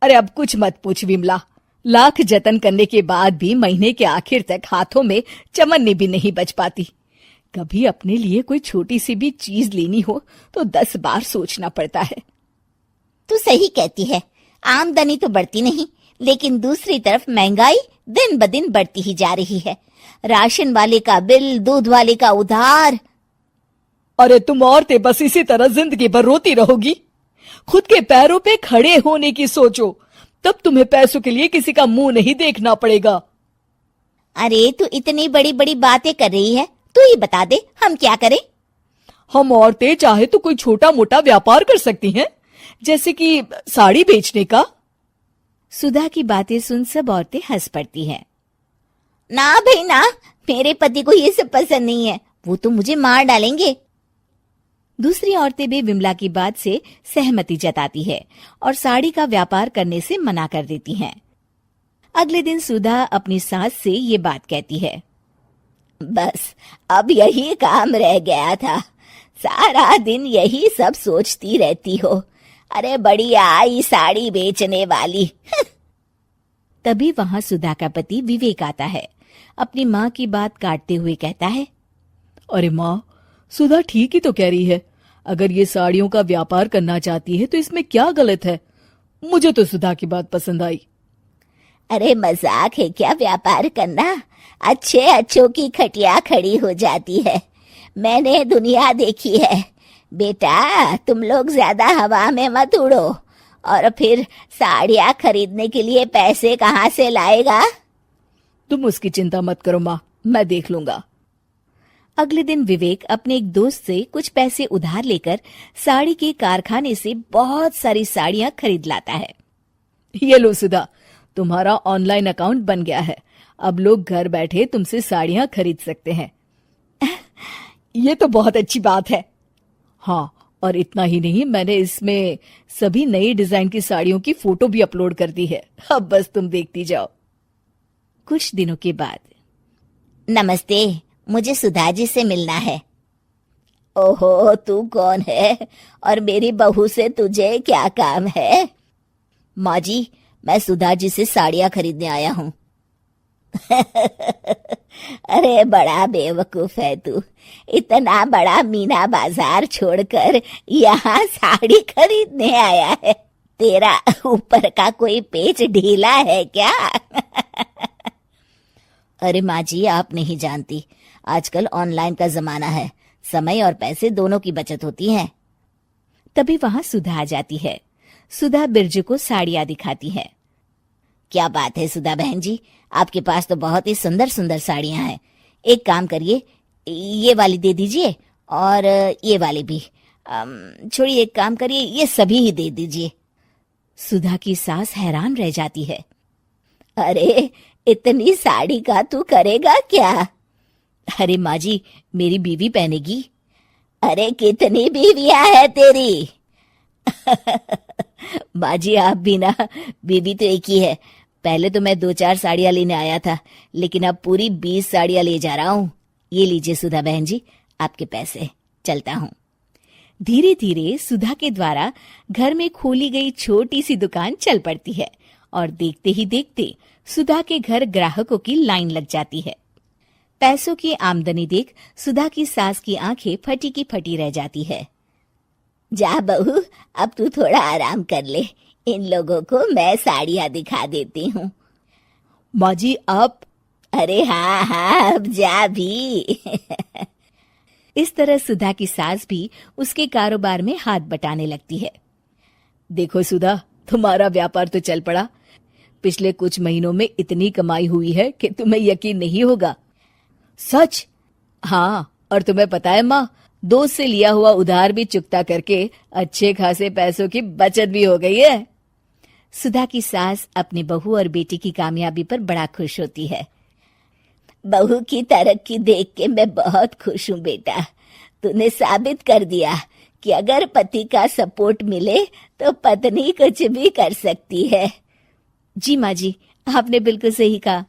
अरे अब कुछ मत पूछ विमला, लाख जतन करने के बाद भी महीने के आखिर तक हाथों में चमन्नी भी नहीं बच पाती। कभी अपने लिए कोई छोटी सी भी चीज लेनी हो तो 10 बार सोचना पड़ता है। तू सही कहती है, आमदनी तो बढ़ती नहीं, लेकिन दूसरी तरफ महंगाई दिन ब दिन बढ़ती ही जा रही है। राशन वाले का बिल, दूध वाले का उधार। अरे तुम औरतें बस इसी तरह जिंदगी भर रोती रहोगी। खुद के पैरों पे खड़े होने की सोचो, तब तुम्हें पैसों के लिए किसी का मुंह नहीं देखना पड़ेगा। अरे तू इतनी बड़ी बड़ी बातें कर रही है, तू ही बता दे हम क्या करें। हम औरतें चाहे तो कोई छोटा मोटा व्यापार कर सकती हैं, जैसे कि साड़ी बेचने का। सुधा की बातें सुन सब औरतें हंस पड़ती हैं। ना भाई ना, मेरे पति को ये सब पसंद नहीं है, वो तो मुझे मार डालेंगे। दूसरी औरतें भी विमला की बात से सहमति जताती है और साड़ी का व्यापार करने से मना कर देती हैं। अगले दिन सुधा अपनी सास से ये बात कहती है। बस अब यही काम रह गया था, सारा दिन यही सब सोचती रहती हो। अरे बढ़िया आई साड़ी बेचने वाली। तभी वहां सुधा का पति विवेक आता है। अपनी माँ की बात काटते हुए कहता है, अरे माँ, सुधा ठीक ही तो कह रही है। अगर ये साड़ियों का व्यापार करना चाहती है तो इसमें क्या गलत है। मुझे तो सुधा की बात पसंद आई। अरे मजाक है क्या व्यापार करना? अच्छे अच्छों की खटिया खड़ी हो जाती है। मैंने दुनिया देखी है। बेटा तुम लोग ज्यादा हवा में मत उड़ो, और फिर साड़ियाँ खरीदने के लिए पैसे कहाँ से लाएगा? तुम उसकी चिंता मत करो माँ, मैं देख लूंगा। अगले दिन विवेक अपने एक दोस्त से कुछ पैसे उधार लेकर साड़ी के कारखाने से बहुत सारी साड़ियाँ खरीद लाता है। ये लो सुधा, तुम्हारा ऑनलाइन अकाउंट बन गया है। अब लोग घर बैठे तुमसे साड़ियाँ खरीद सकते हैं। ये तो बहुत अच्छी बात है। हाँ, और इतना ही नहीं, मैंने इसमें सभी नई डिजाइन की साड़ियों की फोटो भी अपलोड कर दी है। अब बस तुम देखती जाओ। कुछ दिनों के बाद, नमस्ते, मुझे सुधा जी से मिलना है। ओहो, तू कौन है और मेरी बहू से तुझे क्या काम है? माँ जी, मैं सुधा जी से साड़ियाँ खरीदने आया हूँ। अरे बड़ा बेवकूफ है तू, इतना बड़ा मीना बाजार छोड़कर यहाँ साड़ी खरीदने आया है। तेरा ऊपर का कोई पेच ढीला है क्या? अरे माँ जी, आप नहीं जानती, आजकल ऑनलाइन का जमाना है, समय और पैसे दोनों की बचत होती है। तभी वहां सुधा आ जाती है। सुधा बिरजू को साड़ियाँ दिखाती है। क्या बात है सुधा बहन जी, आपके पास तो बहुत ही सुंदर सुंदर साड़ियाँ हैं। एक काम करिए, ये वाली दे दीजिए और ये वाली भी। छोड़िए, एक काम करिए, ये सभी ही दे दीजिए। सुधा की सास हैरान रह जाती है। अरे इतनी साड़ी का तू करेगा क्या? अरे माँ जी, मेरी बीवी पहनेगी। अरे कितनी बीवियां है तेरी? माँ जी आप भी ना, बीवी तो एक ही है। पहले तो मैं 2-4 साड़ियाँ लेने आया था, लेकिन अब पूरी 20 साड़ियाँ ले जा रहा हूँ। ये लीजिए सुधा बहन जी, आपके पैसे, चलता हूँ। धीरे धीरे सुधा के द्वारा घर में खोली गई छोटी सी दुकान चल पड़ती है और देखते ही देखते सुधा के घर ग्राहकों की लाइन लग जाती है। पैसों की आमदनी देख सुधा की सास की आंखें फटी की फटी रह जाती है। जा बहू, अब तू थोड़ा आराम कर ले, इन लोगों को मैं साड़ियाँ दिखा देती हूँ। माँ जी आप? अरे हाँ हाँ, अब जा भी। इस तरह सुधा की सास भी उसके कारोबार में हाथ बटाने लगती है। देखो सुधा, तुम्हारा व्यापार तो चल पड़ा। पिछले कुछ महीनों में इतनी कमाई हुई है कि तुम्हें यकीन नहीं होगा। सच? हाँ, और तुम्हें पता है माँ, दोस्त से लिया हुआ उधार भी चुकता करके अच्छे खासे पैसों की बचत भी हो गई है। सुधा की सास अपनी बहू और बेटी की कामयाबी पर बड़ा खुश होती है। बहू की तरक्की देख के मैं बहुत खुश हूँ बेटा। तूने साबित कर दिया कि अगर पति का सपोर्ट मिले तो पत्नी कुछ भी कर सकती है। जी माँ जी, आपने बिल्कुल सही कहा।